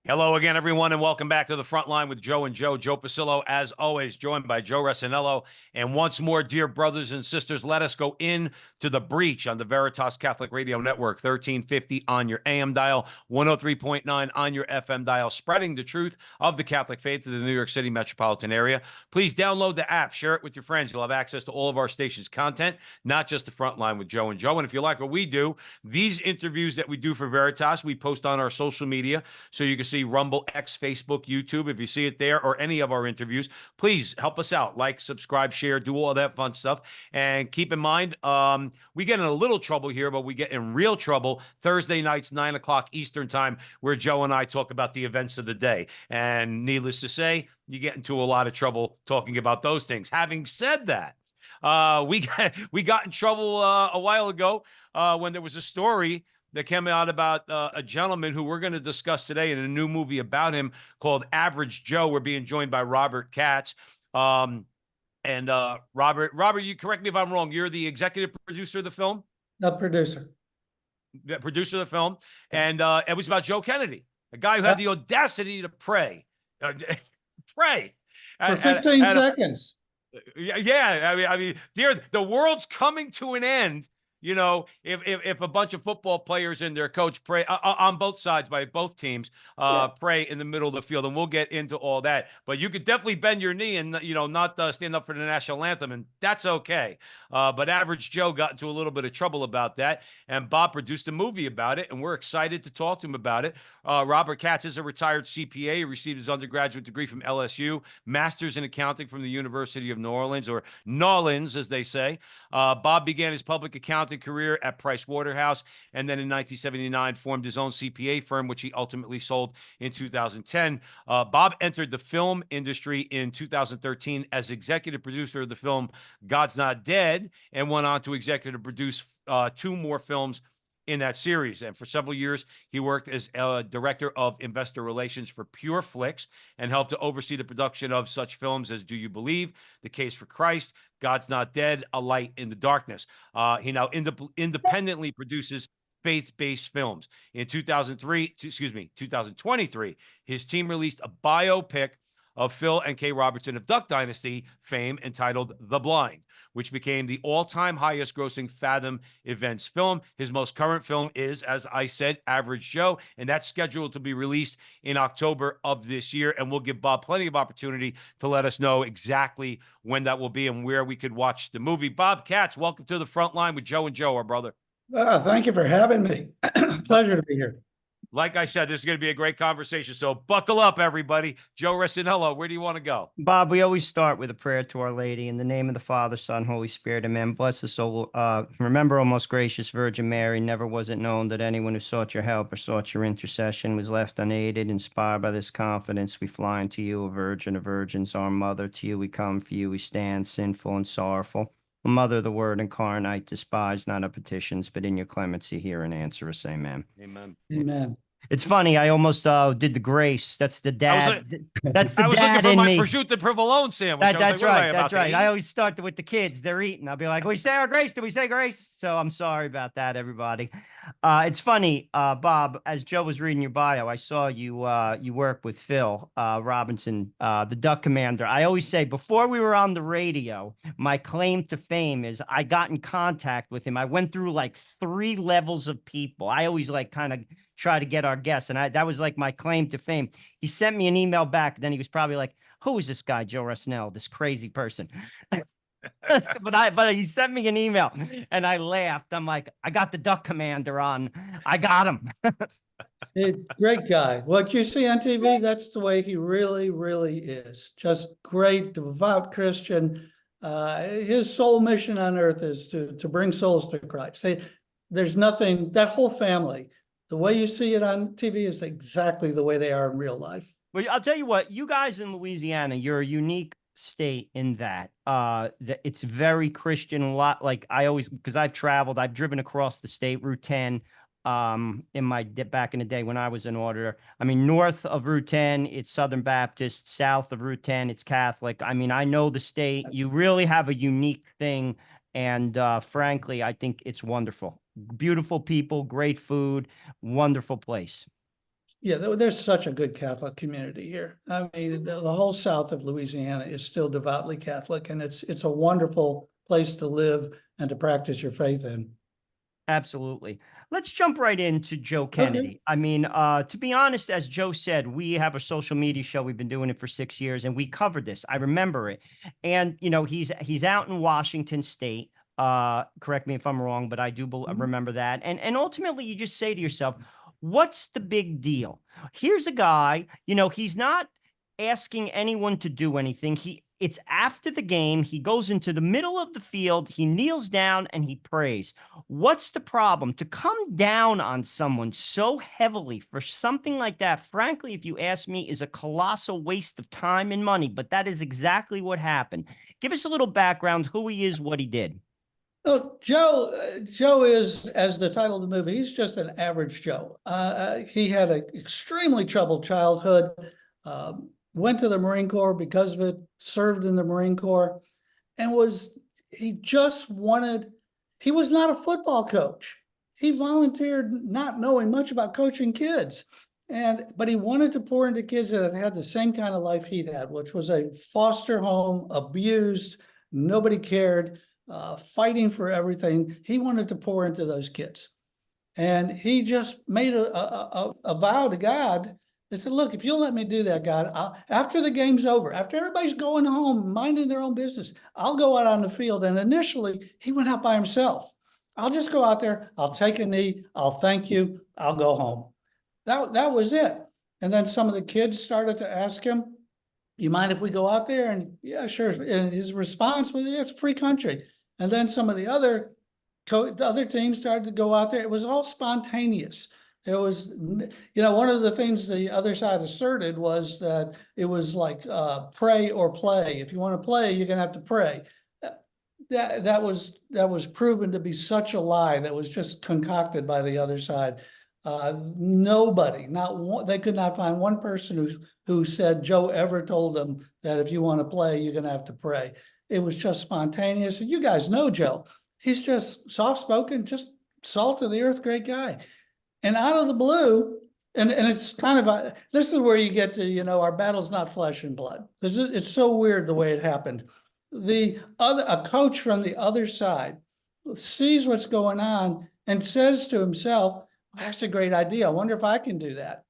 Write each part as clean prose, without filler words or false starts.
Hello again, everyone, and welcome back to the front line with Joe and Joe. Joe Pasillo, as always, joined by Joe Resinello. And once more, dear brothers and sisters, let us go in to the breach on the Veritas Catholic Radio Network, 1350 on your AM dial, 103.9 on your FM dial, spreading the truth of the Catholic faith to the New York City metropolitan area. Please download the app, share it with your friends. You'll have access to all of our station's content, not just the front line with Joe and Joe. And if you like what we do, these interviews that we do for Veritas, we post on our social media, so you can see Rumble, X, Facebook, YouTube. If you see it there or any of our interviews, please help us out. Like, subscribe, share, do all that fun stuff. And keep in mind, we get in a little trouble here, but we get in real trouble Thursday nights, 9 o'clock Eastern time, where Joe and I talk about the events of the day. And needless to say, you get into a lot of trouble talking about those things. Having said that, we got in trouble a while ago when there was a story that came out about a gentleman who we're going to discuss today in a new movie about him called Average Joe. We're being joined by Robert Katz. Robert, you correct me if I'm wrong. You're the executive producer of the film? The producer. The producer of the film. And it was about Joe Kennedy, a guy who had the audacity to pray. Pray. For 15 seconds. Yeah. I mean, dear, the world's coming to an end. You know, if a bunch of football players and their coach pray on both sides by both teams, pray in the middle of the field, and we'll get into all that. But you could definitely bend your knee and not stand up for the national anthem, and that's okay. But Average Joe got into a little bit of trouble about that, and Bob produced a movie about it, and we're excited to talk to him about it. Robert Katz is a retired CPA. He received his undergraduate degree from LSU, master's in accounting from the University of New Orleans, or Nolans, as they say. Bob began his public accounting career at Price Waterhouse, and then in 1979 formed his own CPA firm, which he ultimately sold in 2010. Bob entered the film industry in 2013 as executive producer of the film God's Not Dead, and went on to executive produce two more films in that series. And for several years, he worked as director of investor relations for Pure Flix and helped to oversee the production of such films as Do You Believe, The Case for Christ, God's Not Dead, A Light in the Darkness. He now independently produces faith-based films. In 2023, his team released a biopic of Phil and Kay Robertson of Duck Dynasty fame entitled The Blind, which became the all-time highest grossing Fathom Events film. His most current film is, as I said, Average Joe, and that's scheduled to be released in October of this year. And we'll give Bob plenty of opportunity to let us know exactly when that will be and where we could watch the movie. Bob Katz, welcome to the front line with Joe and Joe, our brother. Thank you for having me. Pleasure to be here. Like I said, this is going to be a great conversation. So buckle up, everybody. Joe Resinello, where do you want to go? Bob, we always start with a prayer to Our Lady. In the name of the Father, Son, Holy Spirit, amen. Bless us, O remember, O most gracious Virgin Mary, never was it known that anyone who sought your help or sought your intercession was left unaided. Inspired by this confidence, we fly unto you, O Virgin of Virgins, our Mother. To you we come, for you we stand, sinful and sorrowful. O Mother of the Word incarnate, despise not our petitions, but in your clemency hear and answer us. Amen. Amen. Amen. It's funny. I almost did the grace. That's the dad. That's the I was dad looking for in my me. prosciutto provolone sandwich. That's right. That's right. I always start with the kids. They're eating. I'll be like, "We say our grace. Did we say grace?" So I'm sorry about that, everybody. It's funny, Bob. As Joe was reading your bio, I saw you. You work with Phil Robinson, the Duck Commander. I always say before we were on the radio, my claim to fame is I got in contact with him. I went through like 3 levels of people. I always like kind of try to get our guests, and that was like my claim to fame. He sent me an email back, then he was probably like, "Who is this guy, Joe Resinello, this crazy person?" but he sent me an email, and I laughed. I'm like, I got the Duck Commander on. I got him. Great guy. What you see on TV, that's the way he really, really is. Just great, devout Christian. His sole mission on earth is to bring souls to Christ. There's nothing, that whole family, the way you see it on TV is exactly the way they are in real life. Well, I'll tell you what, you guys in Louisiana, you're a unique state in that it's very Christian. A lot, like I always, because I've traveled, I've driven across the state, Route 10, in my back in the day when I was an auditor. I mean, north of Route 10, it's Southern Baptist. South of Route 10, it's Catholic. I mean, I know the state. You really have a unique thing, and frankly, I think it's wonderful. Beautiful people, great food, wonderful place. Yeah, there's such a good Catholic community here. I mean, the whole south of Louisiana is still devoutly Catholic, and it's a wonderful place to live and to practice your faith in. Absolutely. Let's jump right into Joe Okay. Kennedy. I mean, to be honest, as Joe said, we have a social media show. We've been doing it for 6 years, and we covered this. I remember it. And you know, he's out in Washington State. Correct me if I'm wrong, but I do remember that. And ultimately, you just say to yourself, what's the big deal? Here's a guy. You know, he's not asking anyone to do anything. It's after the game. He goes into the middle of the field. He kneels down and he prays. What's the problem? To come down on someone so heavily for something like that, frankly, if you ask me, is a colossal waste of time and money. But that is exactly what happened. Give us a little background, who he is, what he did. Oh, Joe is, as the title of the movie, he's just an average Joe. He had an extremely troubled childhood, went to the Marine Corps because of it, served in the Marine Corps, and he was not a football coach. He volunteered not knowing much about coaching kids. But he wanted to pour into kids that had the same kind of life he'd had, which was a foster home, abused, nobody cared, fighting for everything. He wanted to pour into those kids. And he just made a vow to God. He said, look, if you'll let me do that, God, after the game's over, after everybody's going home, minding their own business, I'll go out on the field. And initially, he went out by himself. I'll just go out there. I'll take a knee. I'll thank you. I'll go home. That was it. And then some of the kids started to ask him, you mind if we go out there? And yeah, sure. And his response was, yeah, it's a free country. And then some of the other teams started to go out there. It was all spontaneous. It was, one of the things the other side asserted was that it was like pray or play. If you want to play, you're going to have to pray. That was proven to be such a lie that was just concocted by the other side. Nobody, not one, they could not find one person who said Joe ever told them that if you want to play, you're going to have to pray. It was just spontaneous. You guys know Joe. He's just soft-spoken, just salt of the earth, great guy. And out of the blue, and it's kind of this is where you get to, our battle's not flesh and blood. It's so weird the way it happened. A coach from the other side sees what's going on and says to himself, that's a great idea. I wonder if I can do that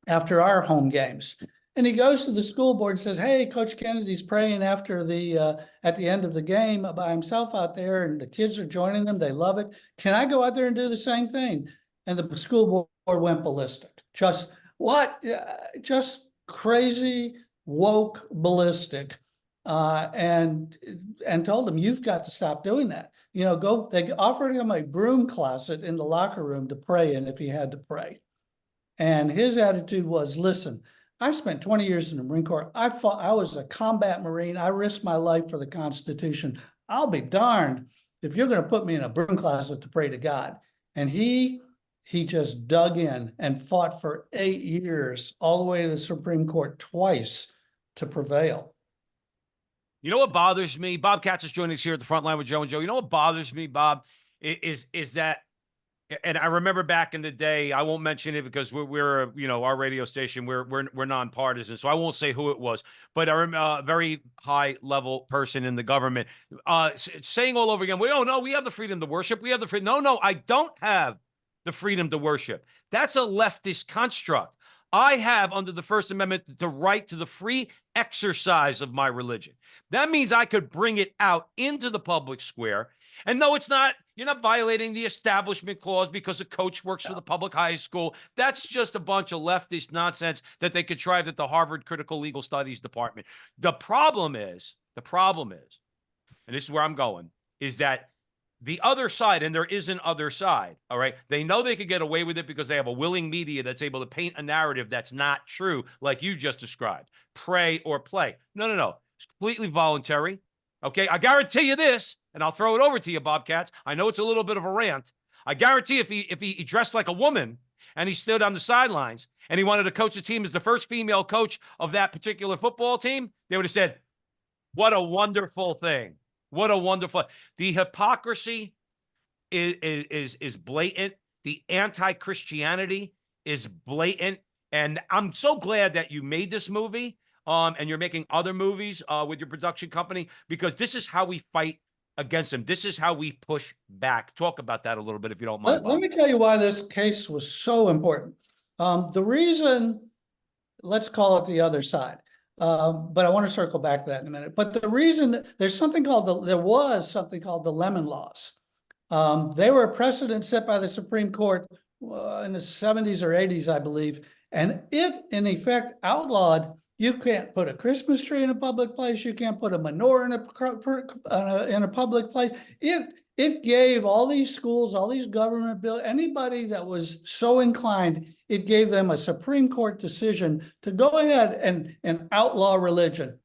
after our home games. And he goes to the school board and says, hey, Coach Kennedy's praying at the end of the game by himself out there, and the kids are joining them. They love it. Can I go out there and do the same thing? And the school board went ballistic. Just crazy, woke, ballistic. And told him, you've got to stop doing that. They offered him a broom closet in the locker room to pray in if he had to pray. And his attitude was, listen, I spent 20 years in the Marine Corps. I was a combat Marine. I risked my life for the Constitution. I'll be darned if you're going to put me in a broom closet to pray to God. And he just dug in and fought for 8 years, all the way to the Supreme Court twice to prevail. You know what bothers me? Bob Katz is joining us here at the front line with Joe and Joe. You know what bothers me, Bob, is that, and I remember back in the day, I won't mention it because we're our radio station, we're nonpartisan, so I won't say who it was, but I remember a very high level person in the government saying all over again, we have the freedom to worship. We have the freedom. No, I don't have the freedom to worship. That's a leftist construct. I have, under the First Amendment, the right to the free exercise of my religion. That means I could bring it out into the public square. And no, you're not violating the Establishment Clause because a coach works for the public high school. That's just a bunch of leftist nonsense that they contrived at the Harvard Critical Legal Studies Department. The problem is, and this is where I'm going, is that the other side, and there is an other side, all right? They know they could get away with it because they have a willing media that's able to paint a narrative that's not true, like you just described. Pray or play. No. It's completely voluntary, okay? I guarantee you this, and I'll throw it over to you, Bob Katz. I know it's a little bit of a rant. I guarantee if he dressed like a woman and he stood on the sidelines and he wanted to coach a team as the first female coach of that particular football team, they would have said, what a wonderful thing. What a wonderful, the hypocrisy is blatant. The anti-Christianity is blatant. And I'm so glad that you made this movie, and you're making other movies with your production company, because this is how we fight against them. This is how we push back. Talk about that a little bit, if you don't mind, Let Bob. me tell you why this case was so important. The reason, let's call it the other side, but I want to circle back to that in a minute. But the reason, there was something called the Lemon Laws. They were a precedent set by the Supreme Court in the 70s or 80s, I believe. And it, in effect, outlawed, you can't put a Christmas tree in a public place. You can't put a menorah in a public place. It gave all these schools, all these government bills, anybody that was so inclined, it gave them a Supreme Court decision to go ahead and outlaw religion.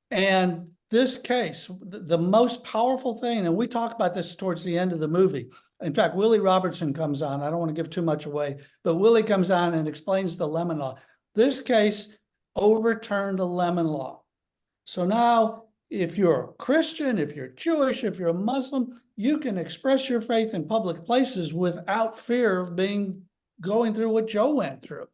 And this case, the most powerful thing, and we talk about this towards the end of the movie. In fact, Willie Robertson comes on. I don't want to give too much away, but Willie comes on and explains the Lemon Law. This case overturned the Lemon Law. So now, if you're a Christian, if you're Jewish, if you're a Muslim, you can express your faith in public places without fear of going through what Joe went through.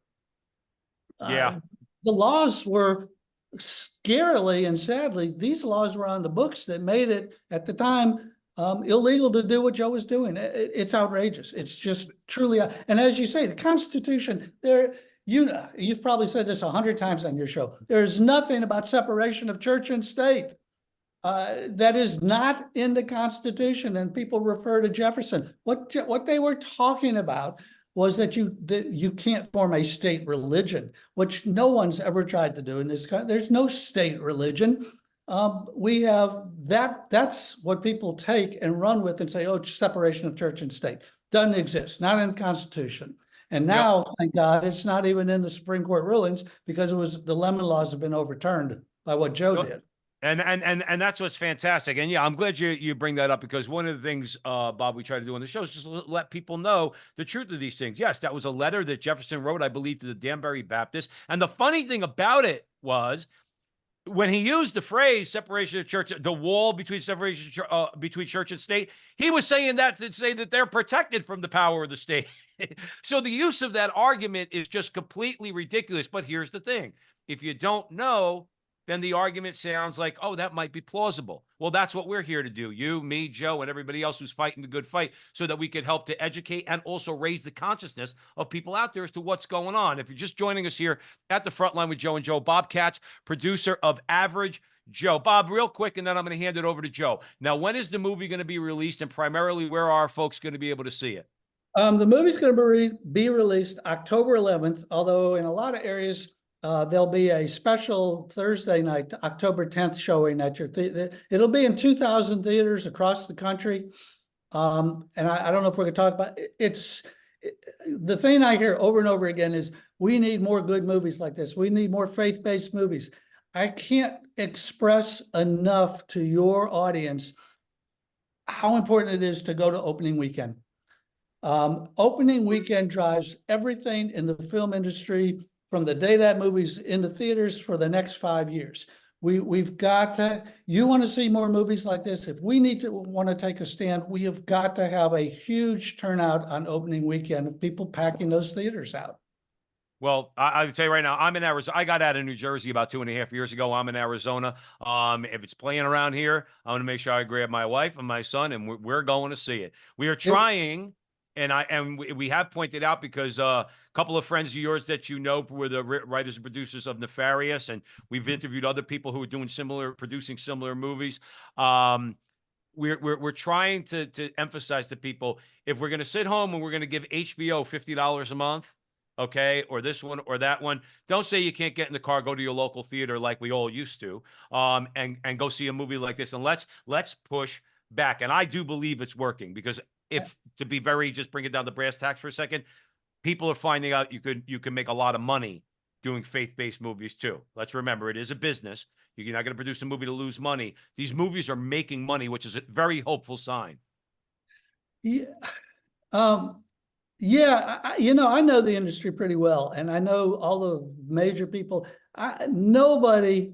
Yeah. The laws were scarily and sadly, these laws were on the books that made it at the time illegal to do what Joe was doing. It's outrageous. It's just truly, and as you say, the Constitution, you've probably said this 100 times on your show. There's nothing about separation of church and state that is not in the Constitution. And people refer to Jefferson. What they were talking about was that you can't form a state religion, which no one's ever tried to do in this country. There's no state religion. We have that's what people take and run with and say, oh, separation of church and state doesn't exist, not in the Constitution. And now, thank God, it's not even in the Supreme Court rulings, because the Lemon Laws have been overturned by what Joe did. And that's what's fantastic. And yeah, I'm glad you bring that up, because one of the things, Bob, we try to do on the show is just let people know the truth of these things. Yes, that was a letter that Jefferson wrote, I believe, to the Danbury Baptist. And the funny thing about it was, when he used the phrase separation of church, the wall between separation between church and state, he was saying that to say that they're protected from the power of the state. So the use of that argument is just completely ridiculous. But here's the thing. If you don't know, then the argument sounds like, oh, that might be plausible. Well, that's what we're here to do. You, me, Joe, and everybody else who's fighting the good fight, so that we can help to educate and also raise the consciousness of people out there as to what's going on. If you're just joining us here at the Front Line with Joe and Joe, Bob Katz, producer of Average Joe. Bob, real quick, and then I'm going to hand it over to Joe. Now, when is the movie going to be released, and primarily where are folks going to be able to see it? The movie's going to be released October 11th, although in a lot of areas, there'll be a special Thursday night, October 10th showing at your it'll be in 2,000 theaters across the country. And I don't know if we're going to talk about it. The thing I hear over and over again is we need more good movies like this. We need more faith-based movies. I can't express enough to your audience how important it is to go to opening weekend. Opening weekend drives everything in the film industry from the day that movie's in the theaters for the next 5 years. We've got to, you want to see more movies like this? If we want to take a stand, we have got to have a huge turnout on opening weekend of people packing those theaters out. Well, I'll tell you right now, I'm in Arizona. I got out of New Jersey about 2.5 years ago. I'm in Arizona. If it's playing around here, I'm going to make sure I grab my wife and my son, and we're going to see it. We are trying, and we have pointed out, because a couple of friends of yours that you know were the writers and producers of Nefarious, and we've interviewed other people who are doing producing similar movies. We're trying to emphasize to people, if we're going to sit home and we're going to give HBO $50 a month, okay, or this one or that one, don't say you can't get in the car, go to your local theater like we all used to, and go see a movie like this. And let's push back. And I do believe it's working, because to be just bring it down to brass tacks for a second, people are finding out you can make a lot of money doing faith-based movies too. Let's remember, it is a business. You're not going to produce a movie to lose money. These movies are making money, which is a very hopeful sign. Yeah. Yeah, I know the industry pretty well, and I know all the major people. I've never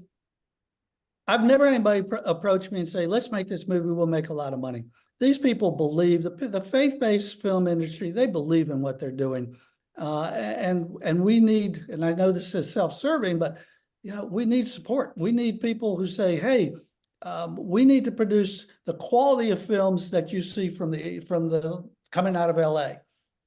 anybody approach me and say, let's make this movie, we'll make a lot of money. These people believe, the faith-based film industry, they believe in what they're doing. And we need, and I know this is self-serving, but we need support. We need people who say, hey, we need to produce the quality of films that you see from the coming out of LA.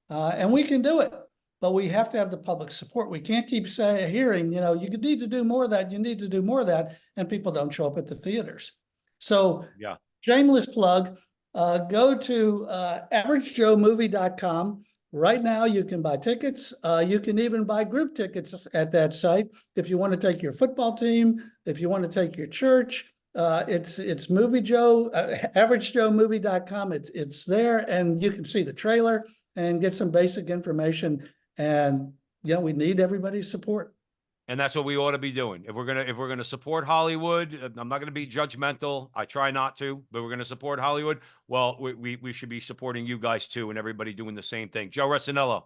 And we can do it, but we have to have the public support. We can't keep hearing, you need to do more of that, you need to do more of that, and people don't show up at the theaters. So yeah, shameless plug, go to averagejoemovie.com. Right now, you can buy tickets. You can even buy group tickets at that site. If you want to take your football team, if you want to take your church, it's Movie Joe, averagejoemovie.com. It's there, and you can see the trailer and get some basic information. And we need everybody's support. and that's what we ought to be doing. If we're gonna support Hollywood, I'm not gonna be judgmental. I try not to, but we're gonna support Hollywood. Well, we should be supporting you guys too, and everybody doing the same thing. Joe Resinello.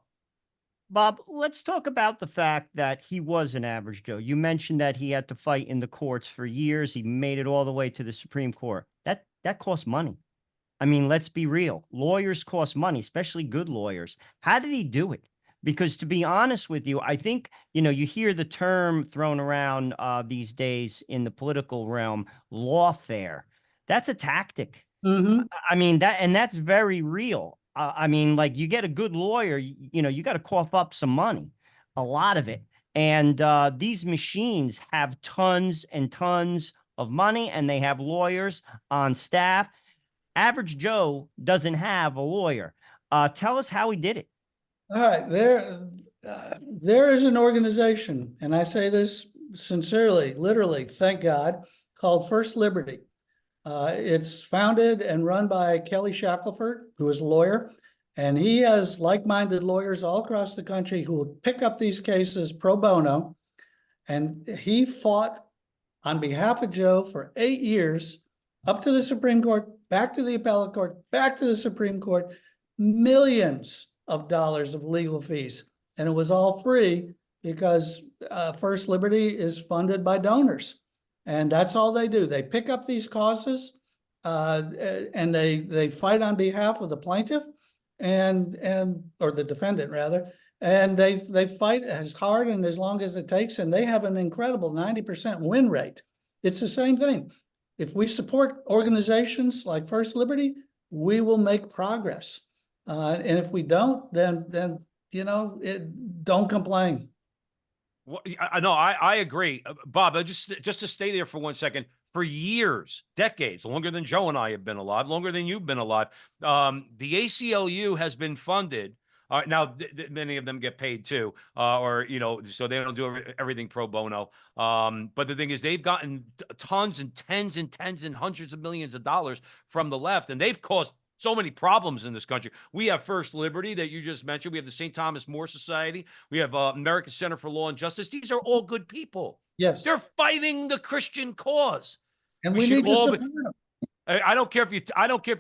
Bob, let's talk about the fact that he was an average Joe. You mentioned that he had to fight in the courts for years. He made it all the way to the Supreme Court. That costs money. I mean, let's be real. Lawyers cost money, especially good lawyers. How did he do it? Because to be honest with you, I think, you hear the term thrown around these days in the political realm, lawfare. That's a tactic. Mm-hmm. I mean, that's very real. I mean, like, you get a good lawyer, you got to cough up some money, a lot of it. And these machines have tons and tons of money, and they have lawyers on staff. Average Joe doesn't have a lawyer. Tell us how he did it. All right, there is an organization, and I say this sincerely, literally, thank God, called First Liberty. It's founded and run by Kelly Shackelford, who is a lawyer, and he has like-minded lawyers all across the country who will pick up these cases pro bono. And he fought on behalf of Joe for 8 years, up to the Supreme Court, back to the appellate court, back to the Supreme Court, millions of dollars of legal fees. And it was all free because First Liberty is funded by donors. And that's all they do. They pick up these causes and they fight on behalf of the plaintiff or the defendant rather. And they fight as hard and as long as it takes, and they have an incredible 90% win rate. It's the same thing. If we support organizations like First Liberty, we will make progress. And if we don't, then don't complain. Well, I agree, Bob. Just to stay there for 1 second. For years, decades, longer than Joe and I have been alive, longer than you've been alive, the ACLU has been funded. Now, many of them get paid too, so they don't do everything pro bono. But the thing is, they've gotten tons and tens and hundreds of millions of dollars from the left, and they've caused so many problems in this country. We have First Liberty that you just mentioned. We have the St. Thomas More Society. We have American Center for Law and Justice. These are all good people. Yes. They're fighting the Christian cause. And we need to support them. I don't care if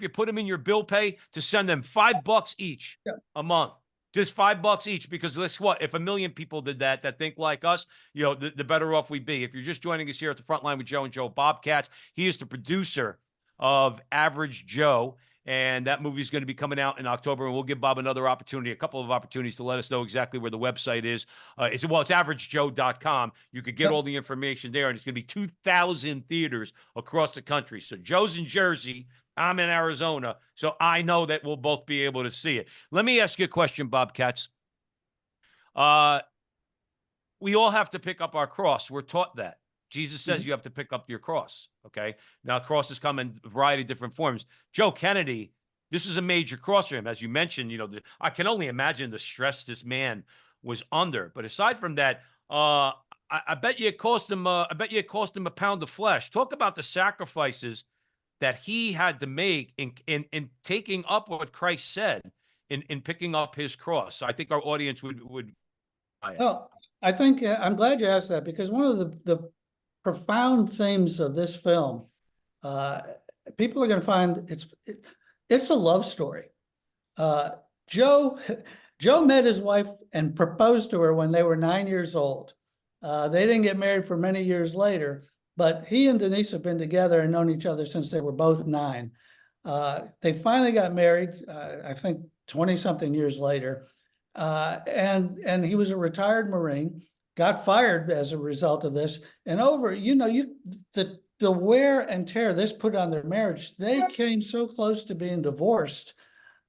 you put them in your bill pay to send them $5 each a month. Just $5 each, because guess what? If 1 million people did that think like us, the better off we'd be. If you're just joining us here at the Front Line with Joe and Joe, Bob Katz, he is the producer of Average Joe. And that movie is going to be coming out in October, and we'll give Bob a couple of opportunities to let us know exactly where the website is. It's averagejoe.com. You could get all the information there, and it's going to be 2,000 theaters across the country. So Joe's in Jersey, I'm in Arizona, so I know that we'll both be able to see it. Let me ask you a question, Bob Katz. We all have to pick up our cross. We're taught that. Jesus says you have to pick up your cross, okay? Now, crosses come in a variety of different forms. Joe Kennedy, this is a major cross for him. As you mentioned, I can only imagine the stress this man was under. But aside from that, I bet you it cost him a pound of flesh. Talk about the sacrifices that he had to make in taking up what Christ said in picking up his cross. I think our audience would. Well, I think I'm glad you asked that, because one of the profound themes of this film, people are going to find it's a love story. Joe met his wife and proposed to her when they were 9 years old. They didn't get married for many years later, but he and Denise have been together and known each other since they were both 9. They finally got married, I think 20-something years later. And he was a retired Marine, got fired as a result of this. And the wear and tear this put on their marriage, they came so close to being divorced.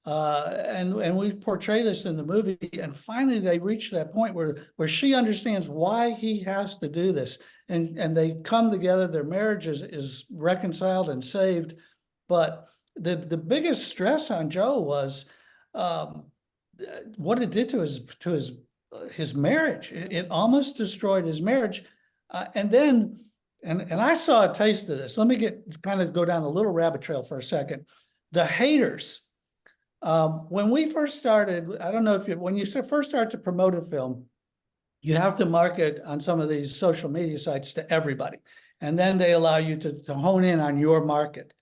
And we portray this in the movie. And finally, they reach that point where she understands why he has to do this. And they come together, their marriage is reconciled and saved. But the biggest stress on Joe was what it did to his marriage. It almost destroyed his marriage. And I saw a taste of this. Let me go down a little rabbit trail for a second. The haters. When we first started, I don't know when you first start to promote a film, you have to market on some of these social media sites to everybody. And then they allow you to hone in on your market.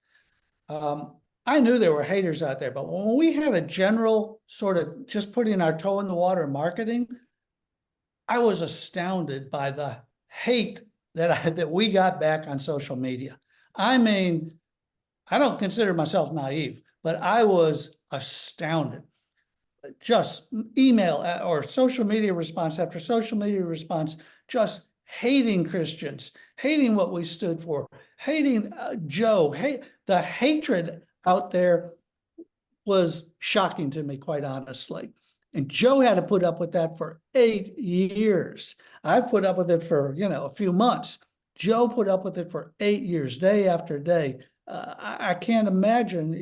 I knew there were haters out there, but when we had a general sort of just putting our toe in the water marketing, I was astounded by the hate that we got back on social media. I mean, I don't consider myself naive, but I was astounded. Just email or social media response after social media response, just hating Christians, hating what we stood for, hating Joe. The hatred out there was shocking to me, quite honestly. And Joe had to put up with that for 8 years. I've put up with it for, a few months. Joe put up with it for 8 years, day after day. I can't imagine,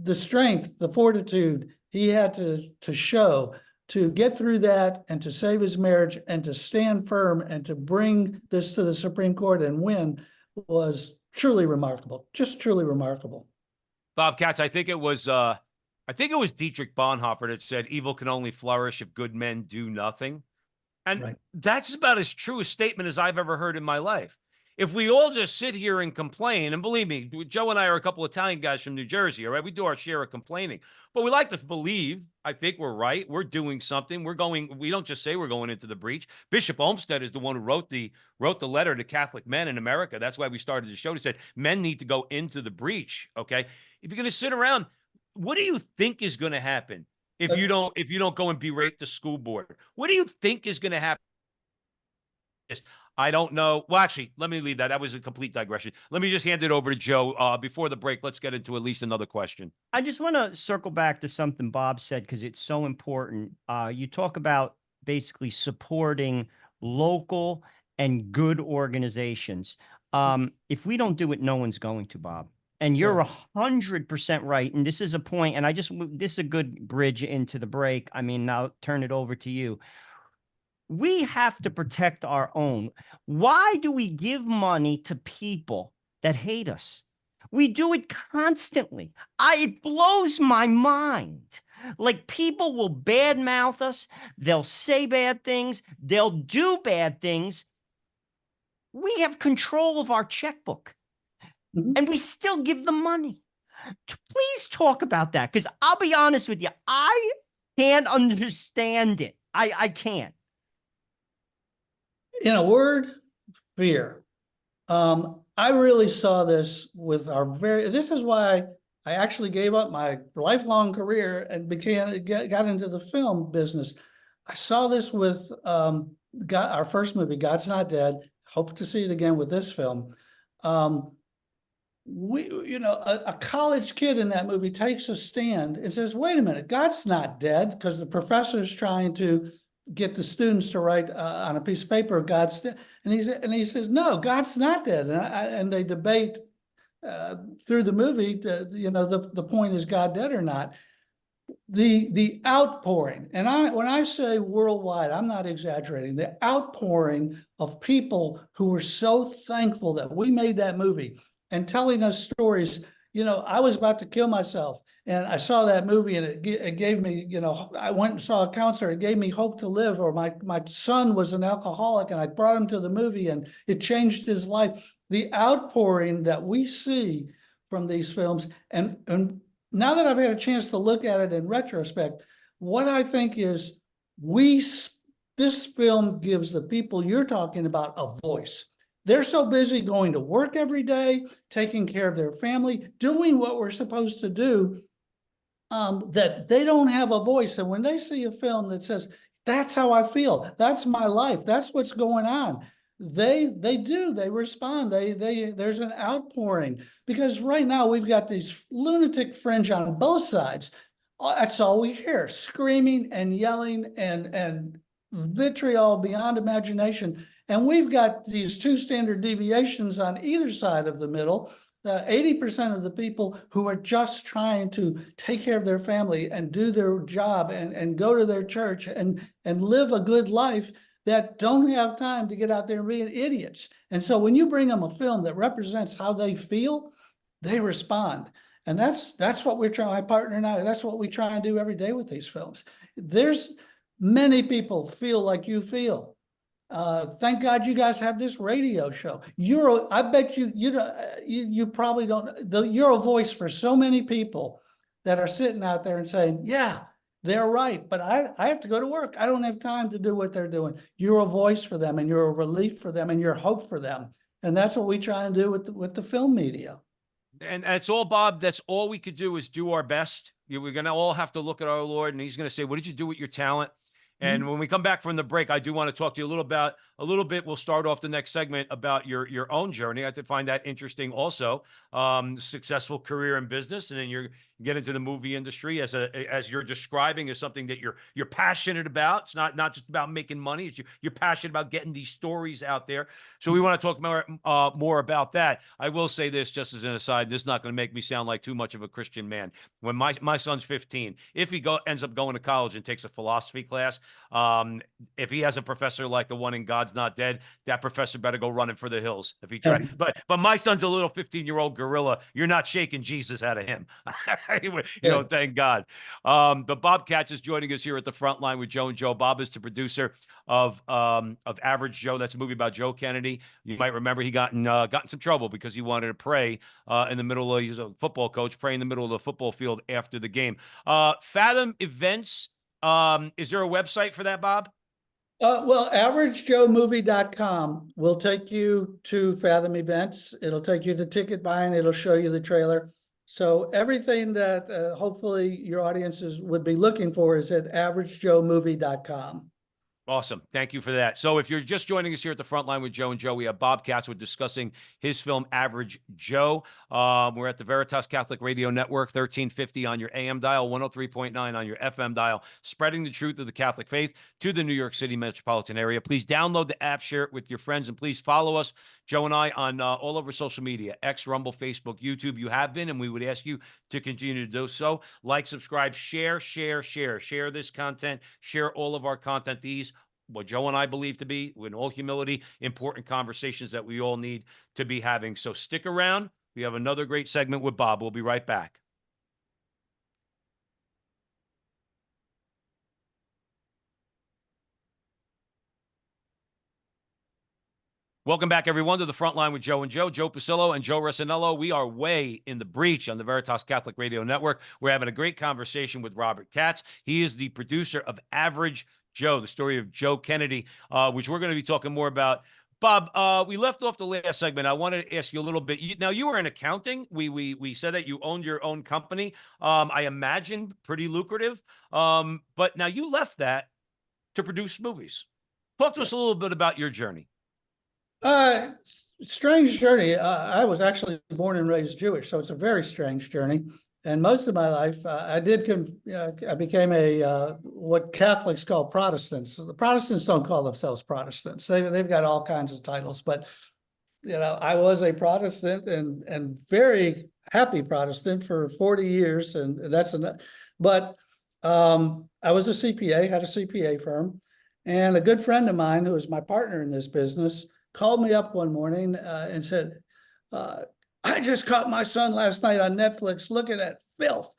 the strength, the fortitude he had to show to get through that and to save his marriage and to stand firm and to bring this to the Supreme Court and win was truly remarkable, just truly remarkable. Bob Katz, I think it was Dietrich Bonhoeffer that said, "Evil can only flourish if good men do nothing." And Right. That's about as true a statement as I've ever heard in my life. If we all just sit here and complain, and believe me, Joe and I are a couple of Italian guys from New Jersey, all right? We do our share of complaining, but we like to believe, I think we're right. We're doing something. We don't just say we're going into the breach. Bishop Olmsted is the one who wrote the letter to Catholic men in America. That's why we started the show. He said, men need to go into the breach, okay? If you're going to sit around, what do you think is going to happen if you don't go and berate the school board? What do you think is going to happen? I don't know. Well, actually, let me leave that. That was a complete digression. Let me just hand it over to Joe. Before the break, let's get into at least another question. I just want to circle back to something Bob said because it's so important. You talk about basically supporting local and good organizations. If we don't do it, no one's going to, Bob. And you're 100% right. And this is a point, and this is a good bridge into the break. I mean, I'll turn it over to you. We have to protect our own. Why do we give money to people that hate us? We do it constantly. It blows my mind. Like, people will badmouth us. They'll say bad things. They'll do bad things. We have control of our checkbook, and we still give them money. Please talk about that, because I'll be honest with you, I can't understand it. I can't. In a word, fear. I really saw this with this is why I actually gave up my lifelong career and got into the film business. I saw this with our first movie, God's Not Dead. Hope to see it again with this film. A college kid in that movie takes a stand and says, wait a minute, God's not dead, because the professor's trying to get the students to write on a piece of paper, God's dead. And he says, no, God's not dead. And they debate through the movie, the point is God dead or not. The outpouring, and when I say worldwide, I'm not exaggerating, the outpouring of people who were so thankful that we made that movie and telling us stories. I was about to kill myself, and I saw that movie, and it gave me, I went and saw a counselor. It gave me hope to live. Or my son was an alcoholic, and I brought him to the movie, and it changed his life. The outpouring that we see from these films, and now that I've had a chance to look at it in retrospect, what I think is this film gives the people you're talking about a voice. They're so busy going to work every day, taking care of their family, doing what we're supposed to do. that they don't have a voice. And when they see a film that says, that's how I feel, that's my life, that's what's going on, they respond. There's an outpouring, because right now we've got these lunatic fringe on both sides. That's all we hear, screaming and yelling and vitriol beyond imagination. And we've got these two standard deviations on either side of the middle. 80% of the people who are just trying to take care of their family and do their job and go to their church and live a good life, that don't have time to get out there and be idiots. And so when you bring them a film that represents how they feel, they respond. And that's what we're trying, my partner and I, that's what we try and do every day with these films. There's many people like you feel. Thank God you guys have this radio show. I bet you probably don't, you're a voice for so many people that are sitting out there and saying, yeah, they're right, but I have to go to work. I don't have time to do what they're doing. You're a voice for them, and you're a relief for them, and you're hope for them. And that's what we try and do with the film media. And that's all, Bob. That's all we could do, is do our best. We're going to all have to look at our Lord, and he's going to say, what did you do with your talent? And when we come back from the break, I do want to talk to you a little bit. We'll start off the next segment about your own journey. I find that interesting also. Successful career in business, and then you get into the movie industry as you're describing, as something that you're passionate about. It's not just about making money. It's you're passionate about getting these stories out there. So we want to talk more about that. I will say this, just as an aside, this is not going to make me sound like too much of a Christian man. When my son's 15, if he ends up going to college and takes a philosophy class, if he has a professor like the one in God's Not Dead, that professor better go running for the hills if he tries. But my son's a little 15-year-old gorilla. You're not shaking Jesus out of him. Thank God. But Bob Katz is joining us here at the front line with Joe and Joe. Bob is the producer of Average Joe. That's a movie about Joe Kennedy. You might remember he got in some trouble because he wanted to pray in the middle of, he's a football coach, pray in the middle of the football field after the game. Fathom Events. Is there a website for that, Bob? Well, averagejoemovie.com will take you to Fathom Events. It'll take you to ticket buying. It'll show you the trailer. So everything that hopefully your audiences would be looking for is at averagejoemovie.com. Awesome. Thank you for that. So if you're just joining us here at the front line with Joe and Joe, we have Bob Katz. We're discussing his film, Average Joe. We're at the Veritas Catholic Radio Network, 1350 on your AM dial, 103.9 on your FM dial, spreading the truth of the Catholic faith to the New York City metropolitan area. Please download the app, share it with your friends, and please follow us, Joe and I, on all over social media, X, Rumble, Facebook, YouTube. You have been, and we would ask you to continue to do so. Like, subscribe, share this content, share all of our content. These, what Joe and I believe to be, in all humility, important conversations that we all need to be having. So stick around. We have another great segment with Bob. We'll be right back. Welcome back, everyone, to the front line with Joe and Joe. Joe Pasillo and Joe Resinello. We are way in the breach on the Veritas Catholic Radio Network. We're having a great conversation with Robert Katz. He is the producer of Average Joe, the story of Joe Kennedy, which we're going to be talking more about. Bob, we left off the last segment. I wanted to ask you a little bit. Now, you were in accounting. We said that you owned your own company. I imagine pretty lucrative. But now you left that to produce movies. Talk to us a little bit about your journey. Strange journey. I was actually born and raised Jewish, so it's a very strange journey. And most of my life, I became a what Catholics call Protestants. The Protestants don't call themselves Protestants. They've got all kinds of titles, but I was a Protestant and very happy Protestant for 40 years, and that's enough. But I was a CPA, had a CPA firm, and a good friend of mine who was my partner in this business called me up one morning and said, I just caught my son last night on Netflix looking at filth.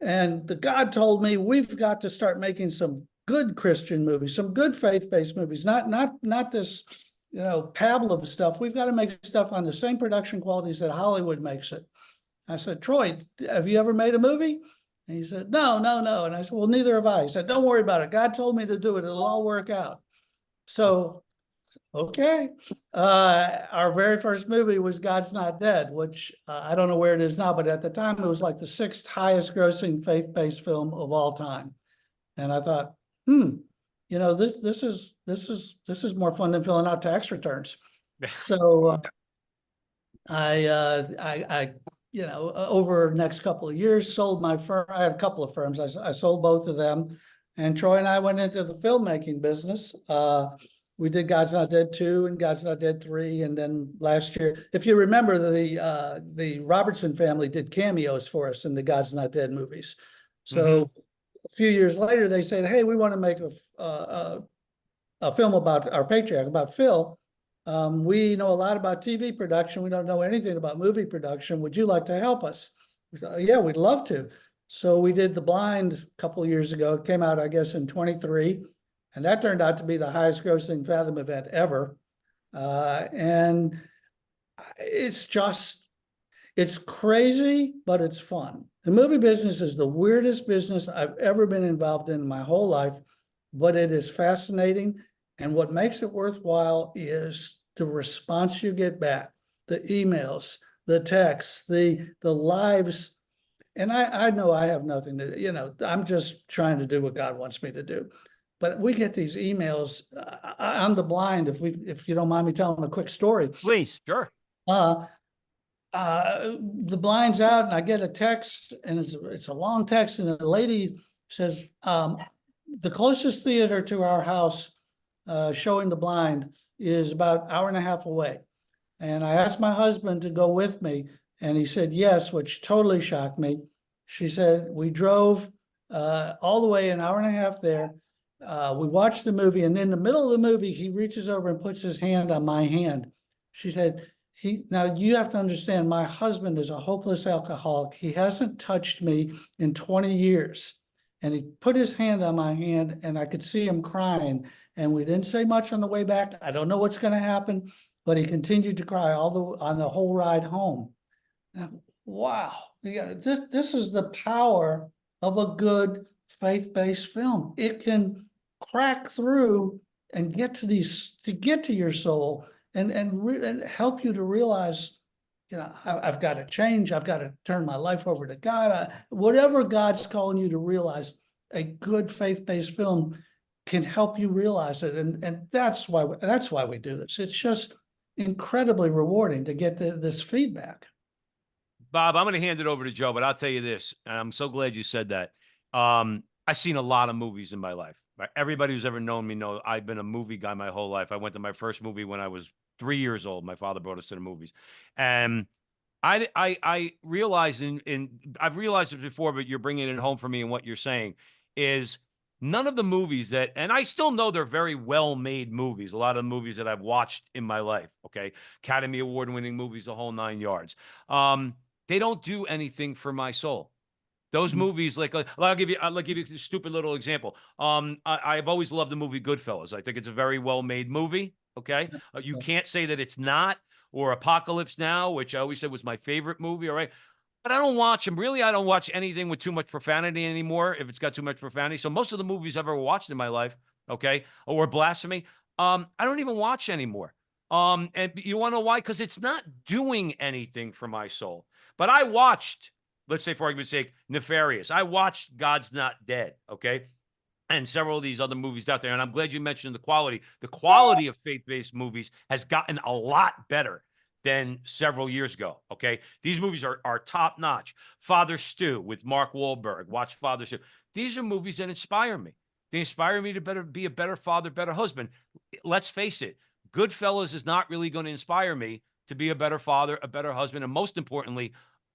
And the God told me we've got to start making some good Christian movies, some good faith-based movies, not this, pablum stuff. We've got to make stuff on the same production qualities that Hollywood makes it. I said, Troy, have you ever made a movie? And he said, no. And I said, well, neither have I. He said, don't worry about it. God told me to do it. It'll all work out. So Okay. Our very first movie was God's Not Dead, which I don't know where it is now, but at the time it was like the 6th highest grossing faith-based film of all time. And I thought, this is more fun than filling out tax returns. So I over the next couple of years sold my firm. I had a couple of firms. I sold both of them, and Troy and I went into the filmmaking business. We did God's Not Dead 2 and God's Not Dead 3. And then last year, if you remember, the Robertson family did cameos for us in the God's Not Dead movies. So a few years later, they said, hey, we want to make a film about our patriarch, about Phil. We know a lot about TV production. We don't know anything about movie production. Would you like to help us? We thought, yeah, we'd love to. So we did The Blind a couple of years ago. It came out, I guess, in 23. And that turned out to be the highest grossing Fathom event ever. And it's crazy, but it's fun. The movie business is the weirdest business I've ever been involved in my whole life, but it is fascinating. And what makes it worthwhile is the response you get back, the emails, the texts, the lives. And I know I have nothing to, I'm just trying to do what God wants me to do. But we get these emails. I'm The Blind. If you don't mind me telling a quick story, Please. Sure. The Blind's out, and I get a text, and it's a long text, and the lady says, the closest theater to our house showing The Blind is about an hour and a half away. And I asked my husband to go with me, and he said yes, which totally shocked me. She said, we drove all the way an hour and a half there. We watched the movie, and in the middle of the movie, he reaches over and puts his hand on my hand. She said, now you have to understand, my husband is a hopeless alcoholic. He hasn't touched me in 20 years. And he put his hand on my hand, and I could see him crying. And we didn't say much on the way back. I don't know what's going to happen, but he continued to cry on the whole ride home. And, wow, this is the power of a good faith-based film. It can crack through and get to your soul and help you to realize, I've got to change. I've got to turn my life over to God. Whatever God's calling you to realize, a good faith-based film can help you realize it. And that's why we do this. It's just incredibly rewarding to get this feedback. Bob, I'm going to hand it over to Joe, but I'll tell you this. And I'm so glad you said that. I've seen a lot of movies in my life. Everybody who's ever known me knows I've been a movie guy my whole life. I went to my first movie when I was 3 years old. My father brought us to the movies. And I realized I've realized it before, but you're bringing it home for me, and what you're saying is none of the movies and I still know they're very well-made movies. A lot of the movies that I've watched in my life, okay, Academy Award-winning movies, the whole 9 yards. They don't do anything for my soul. Those movies, I'll give you a stupid little example. I've always loved the movie Goodfellas. I think it's a very well-made movie. Okay, you can't say that it's not, or Apocalypse Now, which I always said was my favorite movie. All right, but I don't watch them. Really, I don't watch anything with too much profanity anymore. If it's got too much profanity, so most of the movies I've ever watched in my life, okay, or blasphemy, I don't even watch anymore. And you want to know why? Because it's not doing anything for my soul. But I watched, let's say for argument's sake, Nefarious. I watched God's Not Dead, okay? And several of these other movies out there. And I'm glad you mentioned the quality. The quality of faith-based movies has gotten a lot better than several years ago, okay? These movies are top-notch. Father Stu with Mark Wahlberg. Watch Father Stu. These are movies that inspire me. They inspire me to be a better father, better husband. Let's face it, Goodfellas is not really going to inspire me to be a better father, a better husband, and most importantly,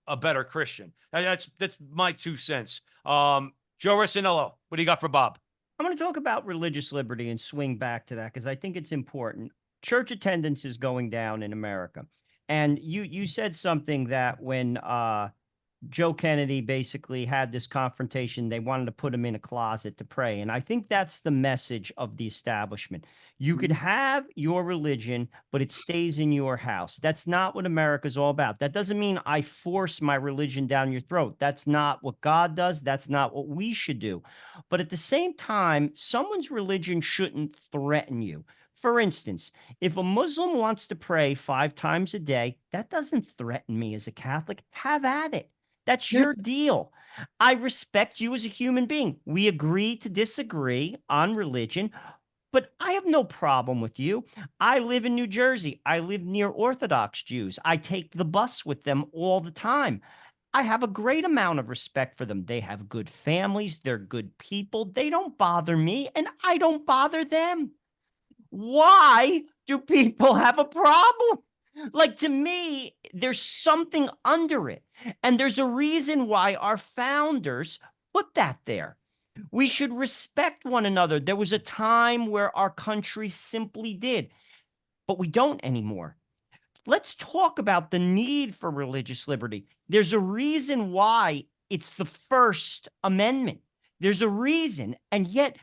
a better Christian. That's my 2 cents. Joe Rossinello, what do you got for Bob? I'm going to talk about religious liberty and swing back to that because I think it's important. Church attendance is going down in America. And you said something that when Joe Kennedy basically had this confrontation, they wanted to put him in a closet to pray. And I think that's the message of the establishment. You could have your religion, but it stays in your house. That's not what America's all about. That doesn't mean I force my religion down your throat. That's not what God does. That's not what we should do. But at the same time, someone's religion shouldn't threaten you. For instance, if a Muslim wants to pray 5 times a day, that doesn't threaten me as a Catholic. Have at it. That's Yeah. your deal. I respect you as a human being. We agree to disagree on religion, but I have no problem with you. I live in New Jersey. I live near Orthodox Jews. I take the bus with them all the time. I have a great amount of respect for them. They have good families. They're good people. They don't bother me, and I don't bother them. Why do people have a problem? Like, to me, there's something under it. And there's a reason why our founders put that there. We should respect one another. There was a time where our country simply did, but we don't anymore. Let's talk about the need for religious liberty. There's a reason why it's the First Amendment. There's a reason. And yet,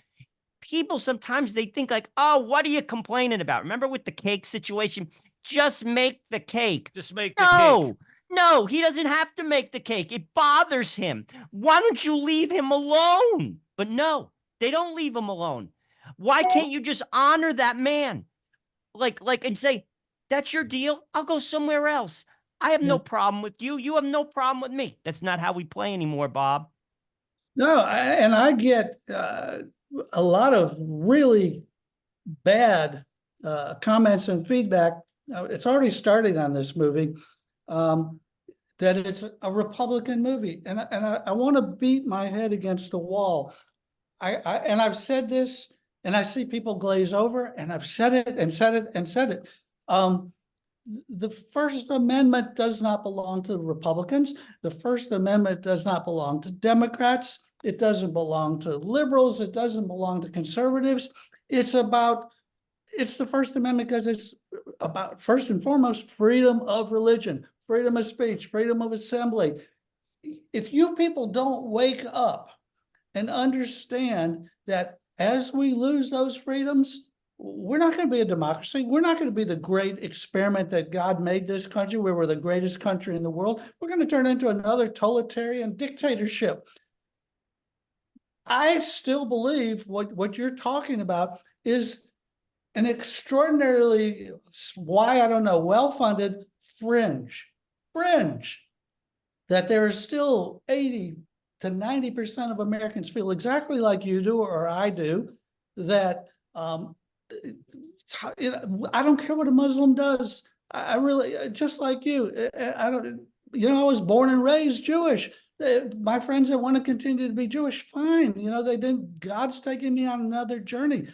people sometimes they think like, oh, what are you complaining about? Remember with the cake situation? Just make the cake. Just make the cake. No, he doesn't have to make the cake. It bothers him. Why don't you leave him alone? But no, they don't leave him alone. Why can't you just honor that man? And say, that's your deal. I'll go somewhere else. I have no problem with you. You have no problem with me. That's not how we play anymore, Bob. No, and I get a lot of really bad comments and feedback. It's already started on this movie, that it's a Republican movie, and I want to beat my head against the wall. And I've said this, and I see people glaze over, and I've said it and said it and said it. The First Amendment does not belong to the Republicans. The First Amendment does not belong to Democrats. It doesn't belong to liberals. It doesn't belong to conservatives. It's the First Amendment because it's about, first and foremost, freedom of religion, freedom of speech, freedom of assembly. If you people don't wake up and understand that as we lose those freedoms, we're not going to be a democracy. We're not going to be the great experiment that God made this country, where we're the greatest country in the world. We're going to turn into another totalitarian dictatorship. I still believe what you're talking about is an extraordinarily, why, I don't know, well-funded fringe, that there are still 80 to 90% of Americans feel exactly like you do or I do, that I don't care what a Muslim does. I really, just like you, I don't, I was born and raised Jewish. My friends that want to continue to be Jewish, fine. They didn't, God's taking me on another journey.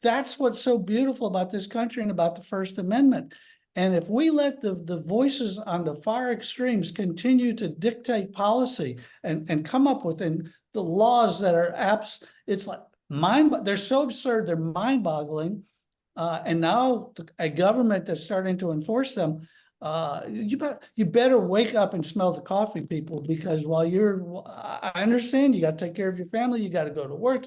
That's what's so beautiful about this country and about the First Amendment. And if we let the voices on the far extremes continue to dictate policy and come up with the laws that are it's like they're so absurd, they're mind-boggling. And now a government that's starting to enforce them, you better wake up and smell the coffee, people, because I understand you got to take care of your family, you got to go to work,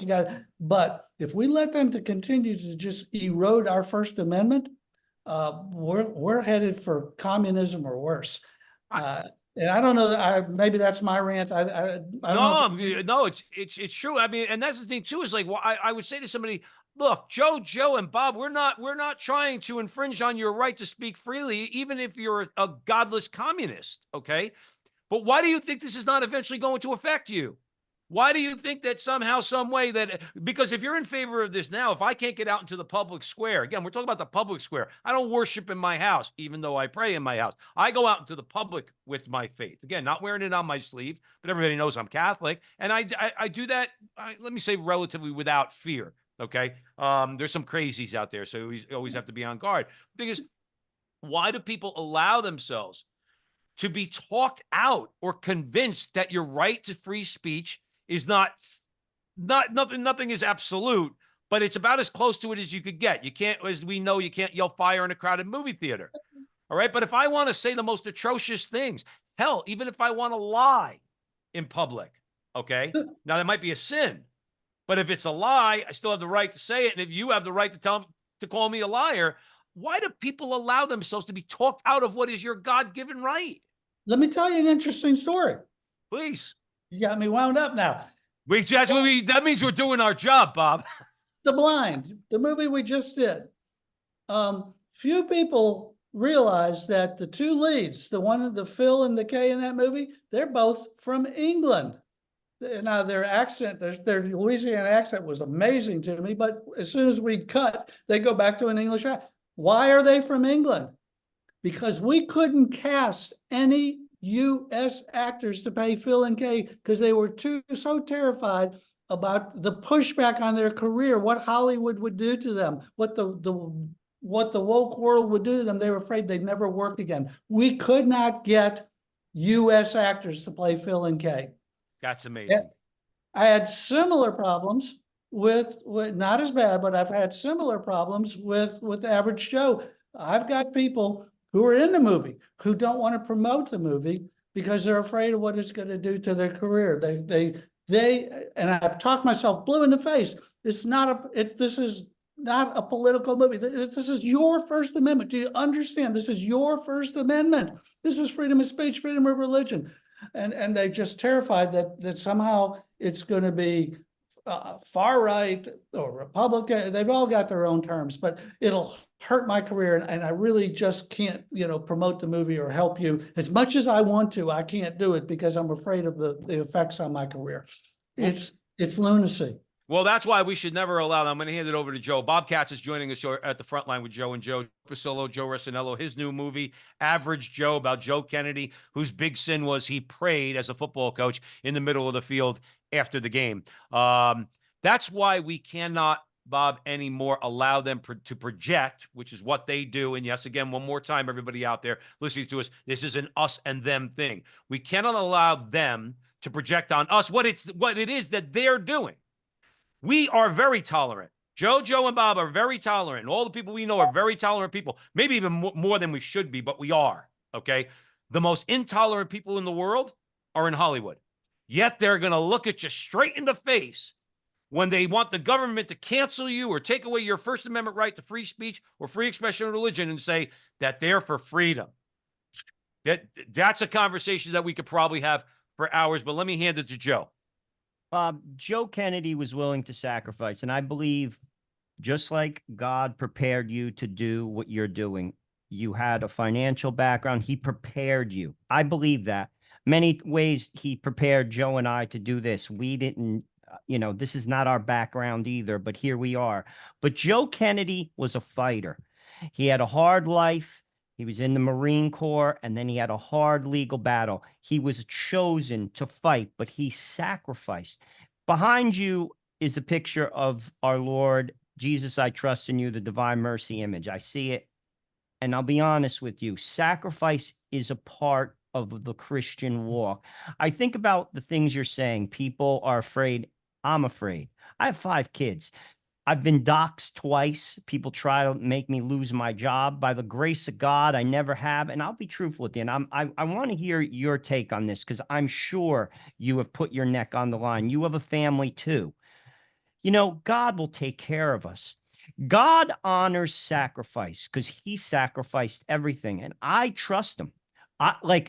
but if we let them to continue to just erode our First Amendment, we're headed for communism or worse. And I don't know. Maybe that's my rant. I don't know. It's true. I mean, and that's the thing too. Is like, well, I would say to somebody, look, Joe, and Bob, we're not trying to infringe on your right to speak freely, even if you're a godless communist. Okay, but why do you think this is not eventually going to affect you? Why do you think that somehow, some way because if you're in favor of this now, if I can't get out into the public square, again, we're talking about the public square. I don't worship in my house, even though I pray in my house. I go out into the public with my faith. Again, not wearing it on my sleeve, but everybody knows I'm Catholic. And I do that, let me say, relatively without fear. Okay. There's some crazies out there, so you always have to be on guard. The thing is, why do people allow themselves to be talked out or convinced that your right to free speech is nothing is absolute, but it's about as close to it as you could get. You can't, as we know, you can't yell fire in a crowded movie theater. All right. But if I want to say the most atrocious things, hell, even if I want to lie in public, okay, now that might be a sin, but if it's a lie, I still have the right to say it. And if you have the right to call me a liar, why do people allow themselves to be talked out of what is your God-given right? Let me tell you an interesting story. Please. You got me wound up now. That means we're doing our job, Bob. The Blind, the movie we just did. Few people realize that the two leads, the Phil and the Kay in that movie, they're both from England. Now their accent, their Louisiana accent was amazing to me, but as soon as we cut, they go back to an English accent. Why are they from England? Because we couldn't cast any U.S. actors to play Phil and Kay because they were so terrified about the pushback on their career, what Hollywood would do to them, what the woke world would do to them. They were afraid they'd never work again. We could not get U.S. actors to play Phil and Kay. That's amazing. I had similar problems with not as bad, but I've had similar problems with Average Joe. I've got people who are in the movie who don't want to promote the movie because they're afraid of what it's going to do to their career. And I've talked myself blue in the face. This is not a political movie. This is your First Amendment. Do you understand? This is your First Amendment. This is freedom of speech, freedom of religion. And they're just terrified that somehow it's going to be far right or Republican. They've all got their own terms, but it'll hurt my career. And I really just can't, promote the movie or help you as much as I want to. I can't do it because I'm afraid of the effects on my career. It's lunacy. Well, that's why we should never allow them. I'm going to hand it over to Joe. Bob Katz is joining us at the front line with Joe and Joe Pasillo, Joe Resinello, his new movie, Average Joe, about Joe Kennedy, whose big sin was he prayed as a football coach in the middle of the field after the game. That's why we cannot, Bob, anymore allow them to project, which is what they do. And yes, again, one more time, everybody out there listening to us, this is an us and them thing. We cannot allow them to project on us what it is that they're doing. We are very tolerant. Joe, and Bob are very tolerant. And all the people we know are very tolerant people, maybe even more than we should be, but we are, okay? The most intolerant people in the world are in Hollywood. Yet they're going to look at you straight in the face when they want the government to cancel you or take away your First Amendment right to free speech or free expression of religion and say that they're for freedom. That's a conversation that we could probably have for hours, but let me hand it to Joe. Joe Kennedy was willing to sacrifice, and I believe just like God prepared you to do what you're doing, you had a financial background. He prepared you. I believe that. Many ways he prepared Joe and I to do this. We didn't, this is not our background either, but here we are. But Joe Kennedy was a fighter. He had a hard life. He was in the Marine Corps, and then he had a hard legal battle. He was chosen to fight, but he sacrificed. Behind you is a picture of our Lord Jesus, I trust in you, the divine mercy image. I see it, and I'll be honest with you. Sacrifice is a part of the Christian walk. I think about the things you're saying. People are afraid. I'm afraid. I have 5 kids. I've been doxxed twice. People try to make me lose my job. By the grace of God, I never have. And I'll be truthful with you. And I want to hear your take on this because I'm sure you have put your neck on the line. You have a family too. God will take care of us. God honors sacrifice because he sacrificed everything. And I trust him. I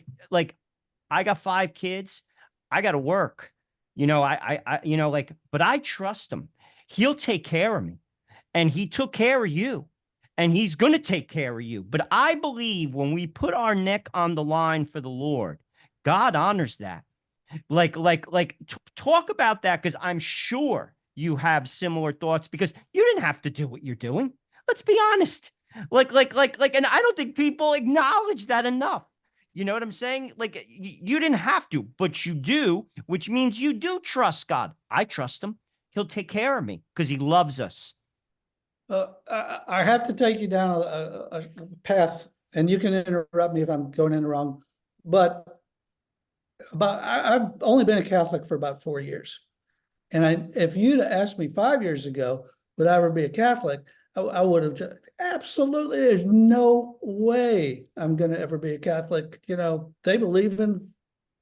got 5 kids. I got to work, but I trust him. He'll take care of me, and he took care of you, and he's going to take care of you. But I believe when we put our neck on the line for the Lord, God honors that. Talk about that, because I'm sure you have similar thoughts because you didn't have to do what you're doing. Let's be honest. And I don't think people acknowledge that enough. You know what I'm saying? You didn't have to, but you do, which means you do trust God. I trust him. He'll take care of me because he loves us. I have to take you down a path, and you can interrupt me if I'm going in wrong. But I've only been a Catholic for about 4 years. And if you'd asked me 5 years ago, would I ever be a Catholic? I would have just, absolutely, there's no way I'm going to ever be a Catholic. They believe in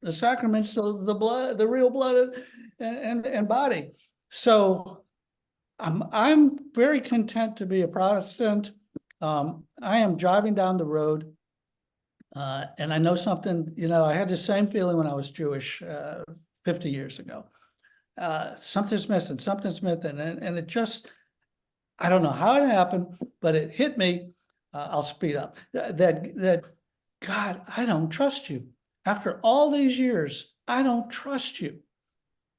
the sacraments, the blood, the real blood and body. So I'm very content to be a Protestant. I am driving down the road, and I know something. I had the same feeling when I was Jewish 50 years ago. Something's missing, and it just, I don't know how it happened, but it hit me. I'll speed up. That God, I don't trust you. After all these years, I don't trust you.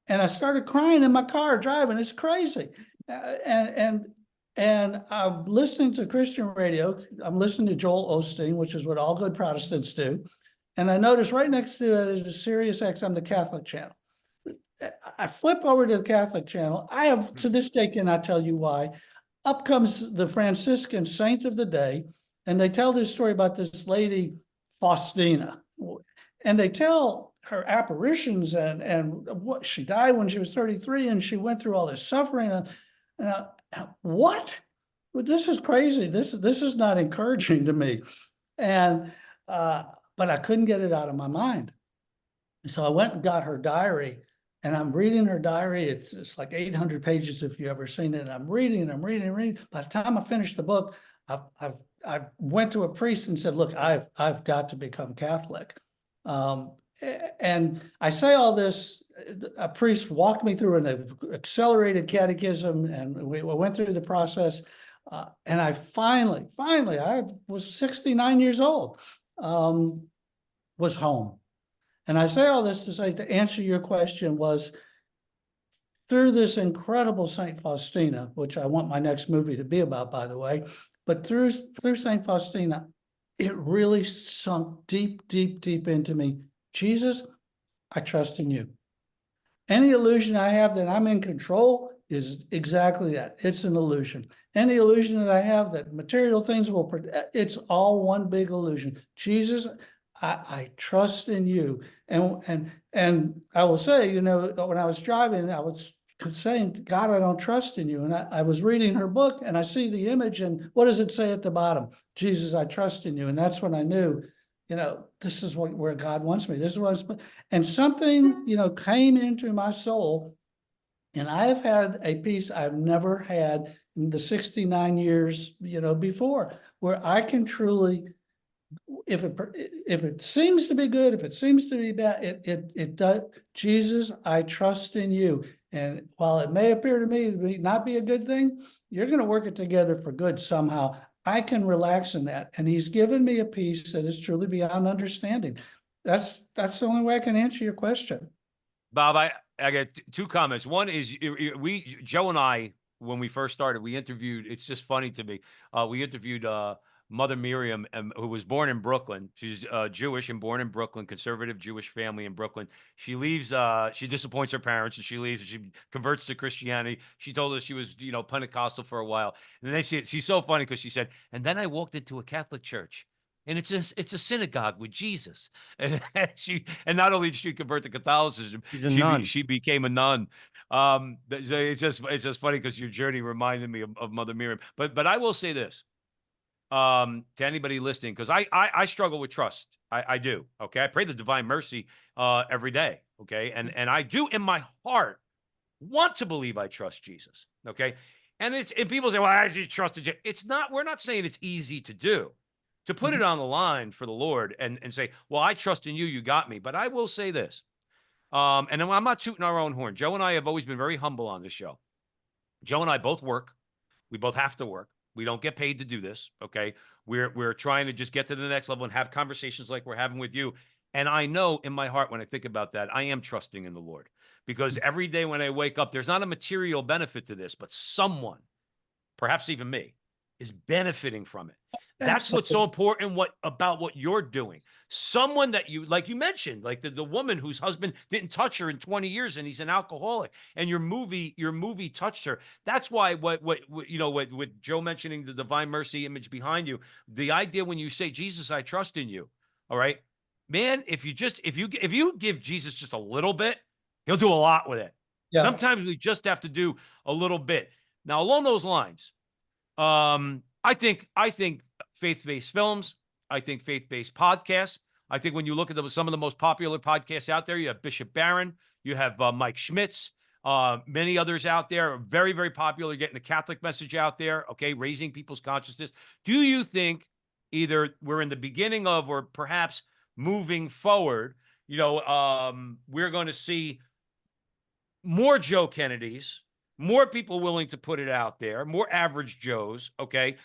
And I started crying in my car driving. It's crazy. And I'm listening to Christian radio. I'm listening to Joel Osteen, which is what all good Protestants do. And I noticed right next to it is a Sirius XM, the Catholic channel. I flip over to the Catholic channel. I have, to this day, cannot tell you why. Up comes the Franciscan saint of the day, and they tell this story about this lady, Faustina. And they tell her apparitions and what she died when she was 33, and she went through all this suffering. What? Well, this is crazy. This is not encouraging to me. And but I couldn't get it out of my mind. So I went and got her diary, and I'm reading her diary. It's like 800 pages if you've ever seen it. And I'm reading and I'm reading and reading. By the time I finished the book, I went to a priest and said, "Look, I've got to become Catholic." And I say all this. A priest walked me through an accelerated catechism, and we went through the process. And I finally, I was 69 years old, was home. And I say all this to say, to answer your question, was through this incredible Saint Faustina, which I want my next movie to be about, by the way, but through Saint Faustina, it really sunk deep, deep, deep into me. Jesus, I trust in you. Any illusion I have that I'm in control is exactly that. It's an illusion. Any illusion that I have that material things will, it's all one big illusion. Jesus, I trust in you. And I will say, you know, when I was driving, I was saying, God, I don't trust in you. And I was reading her book, and I see the image, and what does it say at the bottom? Jesus, I trust in you. And that's when I knew, you know, this is where God wants me. This is what and something, you know, came into my soul, and I have had a peace I've never had in the 69 years, you know, before, where I can truly, if it seems to be good, if it seems to be bad, it does. Jesus, I trust in you. And while it may appear to me to not be a good thing, you're going to work it together for good somehow. I can relax in that. And he's given me a peace that is truly beyond understanding. That's the only way I can answer your question. Bob, I got two comments. One is Joe and I, when we first started, we interviewed, it's just funny to me. We interviewed Mother Miriam, who was born in Brooklyn. She's Jewish and born in Brooklyn, conservative Jewish family in Brooklyn. She leaves, she disappoints her parents, and she leaves, and she converts to Christianity. She told us she was, you know, Pentecostal for a while. And then she's so funny because she said, and then I walked into a Catholic church. And it's a synagogue with Jesus, and not only did she convert to Catholicism, She's a nun. she became a nun. It's just funny because your journey reminded me of Mother Miriam. But I will say this, to anybody listening, because I struggle with trust. I do. Okay, I pray the divine mercy every day. Okay, and I do in my heart want to believe I trust Jesus. Okay, and people say, well, I trusted you. It's not. We're not saying it's easy to do. To put it on the line for the Lord and say, well, I trust in you, you got me. But I will say this, and I'm not tooting our own horn. Joe and I have always been very humble on this show. Joe and I both work. We both have to work. We don't get paid to do this. Okay. We're trying to just get to the next level and have conversations like we're having with you. And I know in my heart, when I think about that, I am trusting in the Lord, because every day when I wake up, there's not a material benefit to this, but someone, perhaps even me, is benefiting from it. That's what's so important about what you're doing. Someone that you, like you mentioned, like the woman whose husband didn't touch her in 20 years and he's an alcoholic, and your movie touched her. That's why what you know, with Joe mentioning the divine mercy image behind you, the idea when you say, Jesus, I trust in you. All right, man, if you give Jesus just a little bit, he'll do a lot with it. Yeah. Sometimes we just have to do a little bit. Now, along those lines, I think faith-based films, I think faith-based podcasts. I think when you look at some of the most popular podcasts out there, you have Bishop Barron, you have Mike Schmitz, many others out there are very, very popular, getting the Catholic message out there, okay, raising people's consciousness. Do you think either we're in the beginning of, or perhaps moving forward, you know, we're going to see more Joe Kennedys, more people willing to put it out there, more average Joes, okay?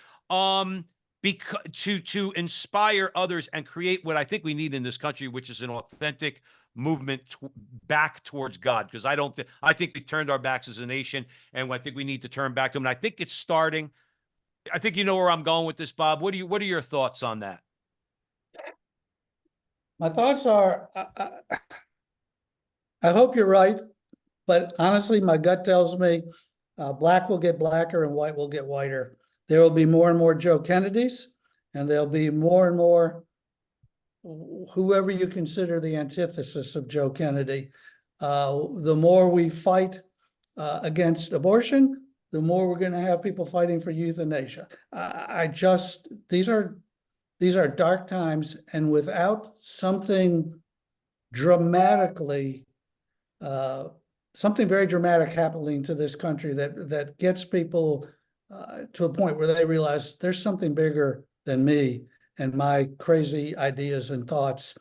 Because to inspire others and create what I think we need in this country, which is an authentic movement back towards God. Because I think we've turned our backs as a nation, and I think we need to turn back to Him. And I think it's starting. I think you know where I'm going with this, Bob. What are your thoughts on that? My thoughts are, I hope you're right, but honestly, my gut tells me black will get blacker and white will get whiter. There will be more and more Joe Kennedys, and there'll be more and more whoever you consider the antithesis of Joe Kennedy. The more we fight against abortion, the more we're going to have people fighting for euthanasia. These are dark times, and without something dramatically, something very dramatic happening to this country that gets people to a point where they realize there's something bigger than me and my crazy ideas and thoughts.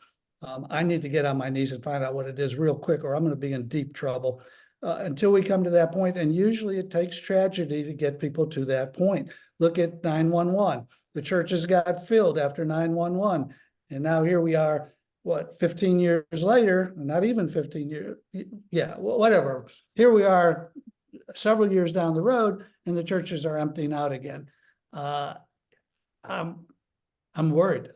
I need to get on my knees and find out what it is real quick, or I'm going to be in deep trouble. Until we come to that point, and usually it takes tragedy to get people to that point. Look at 911. The churches got filled after 911, and now here we are, what, 15 years later, not even 15 years, yeah, whatever. Here we are several years down the road, and the churches are emptying out again. I'm worried.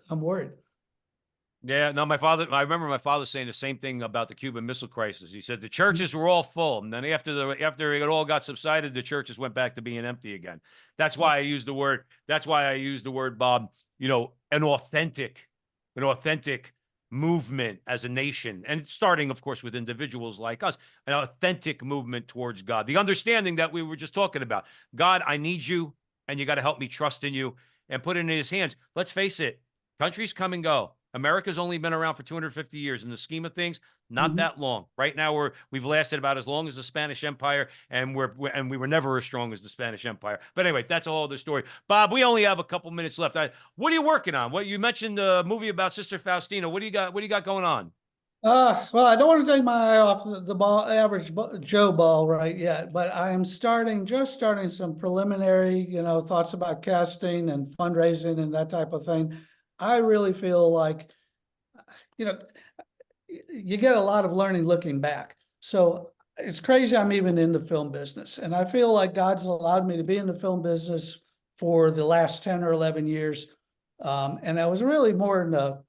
Yeah, no, I remember my father saying the same thing about the Cuban Missile Crisis. He said the churches were all full, and then after it all got subsided, the churches went back to being empty again. That's why I used the word, Bob, an authentic movement as a nation, and starting, of course, with individuals like us, an authentic movement towards God. The understanding that we were just talking about. God, I need you, and you got to help me trust in you and put it in His hands. Let's face it, countries come and go. America's only been around for 250 years. In the scheme of things, not that long. Right now, we've lasted about as long as the Spanish Empire, and we were never as strong as the Spanish Empire. But anyway, that's a whole other story. Bob, we only have a couple minutes left. What are you working on? What you mentioned the movie about Sister Faustina. What do you got going on? Well, I don't want to take my eye off the ball, average Joe ball right yet, but I am just starting some preliminary, thoughts about casting and fundraising and that type of thing. I really feel like, you get a lot of learning looking back. So it's crazy I'm even in the film business. And I feel like God's allowed me to be in the film business for the last 10 or 11 years. And I was really more in the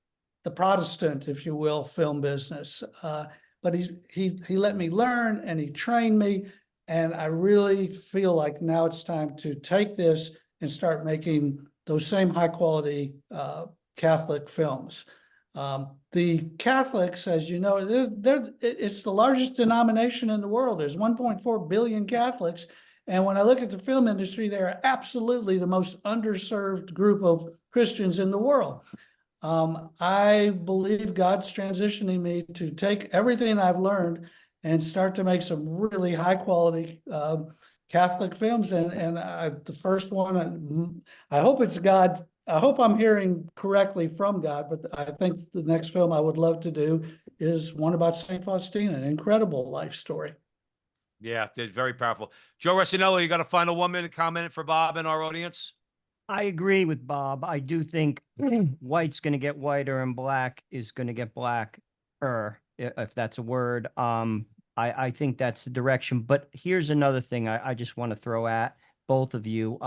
Protestant, if you will, film business. But he let me learn, and he trained me. And I really feel like now it's time to take this and start making those same high quality Catholic films. The Catholics, as you know, it's the largest denomination in the world. There's 1.4 billion Catholics. And when I look at the film industry, they are absolutely the most underserved group of Christians in the world. I believe God's transitioning me to take everything I've learned and start to make some really high quality Catholic films. And the first one, I hope it's God. I hope I'm hearing correctly from God, but I think the next film I would love to do is one about St. Faustina, an incredible life story. Yeah, it's very powerful. Joe Rossinello, you got a final 1-minute comment for Bob and our audience? I agree with Bob. I do think white's going to get whiter and black is going to get blacker, if that's a word. I think that's the direction. But here's another thing I just want to throw at both of you.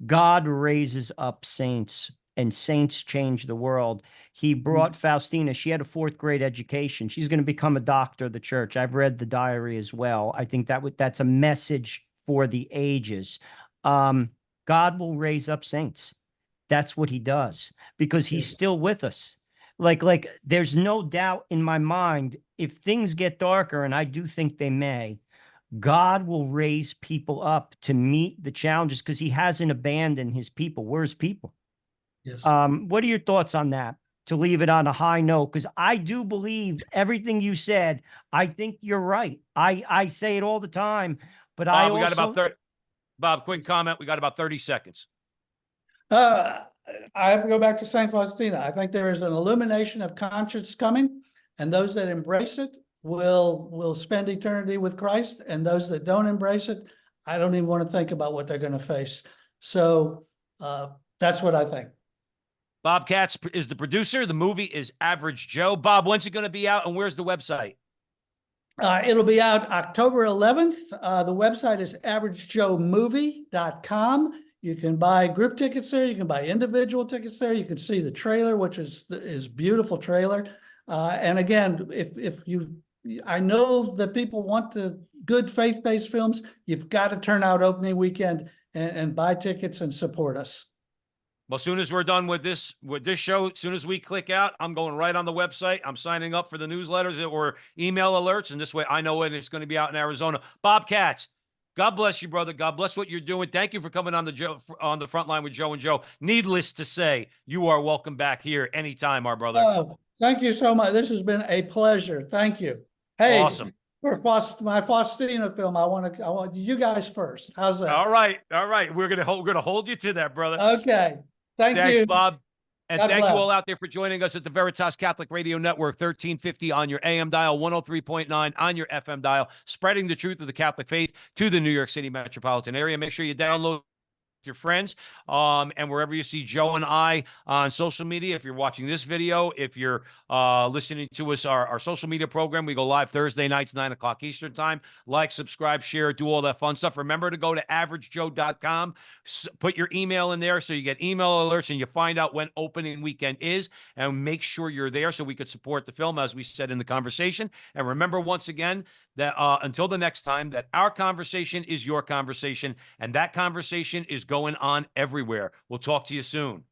God raises up saints, and saints change the world. He brought Faustina. She had a 4th grade education. She's going to become a doctor of the church. I've read the diary as well. I think that's a message for the ages. God will raise up saints. That's what he does, because he's still with us. Like there's no doubt in my mind, if things get darker, and I do think they may, God will raise people up to meet the challenges, because he hasn't abandoned his people. We're his people. Yes. What are your thoughts on that? To leave it on a high note, because I do believe everything you said. I think you're right. I say it all the time, but Bob, we got about 30. Bob, quick comment. We got about 30 seconds. I have to go back to St. Faustina. I think there is an illumination of conscience coming, and those that embrace it will spend eternity with Christ, and those that don't embrace it, I don't even want to think about what they're going to face. So that's what I think. Bob Katz is the producer. The movie is Average Joe. Bob, when's it going to be out, and where's the website? It'll be out October 11th. The website is averagejoemovie.com. You can buy group tickets there. You can buy individual tickets there. You can see the trailer, which is beautiful trailer. And again, I know that people want the good faith-based films. You've got to turn out opening weekend and buy tickets and support us. Well, as soon as we're done with this show, as soon as we click out, I'm going right on the website. I'm signing up for the newsletters or email alerts, and this way I know when it's going to be out in Arizona. Bob Katz, God bless you, brother. God bless what you're doing. Thank you for coming on the front line with Joe and Joe. Needless to say, you are welcome back here anytime, our brother. Oh, thank you so much. This has been a pleasure. Thank you. Hey, awesome. For my Faustina film, I want you guys first. How's that? All right. We're gonna hold you to that, brother. Okay. Thanks, you, Bob. And God thank bless. you all out there for joining us at the Veritas Catholic Radio Network, 1350 on your AM dial, 103.9 on your FM dial, spreading the truth of the Catholic faith to the New York City metropolitan area. Make sure you download your friends and wherever you see Joe and I on social media. If you're watching this video, if you're listening to us, our social media program, we go live Thursday nights, 9 o'clock Eastern time. Like, subscribe, share, do all that fun stuff. Remember to go to averagejoe.com, put your email in there so you get email alerts and you find out when opening weekend is, and make sure you're there so we could support the film, as we said in the conversation. And remember, once again, that until the next time, that our conversation is your conversation, and that conversation is going on everywhere. We'll talk to you soon.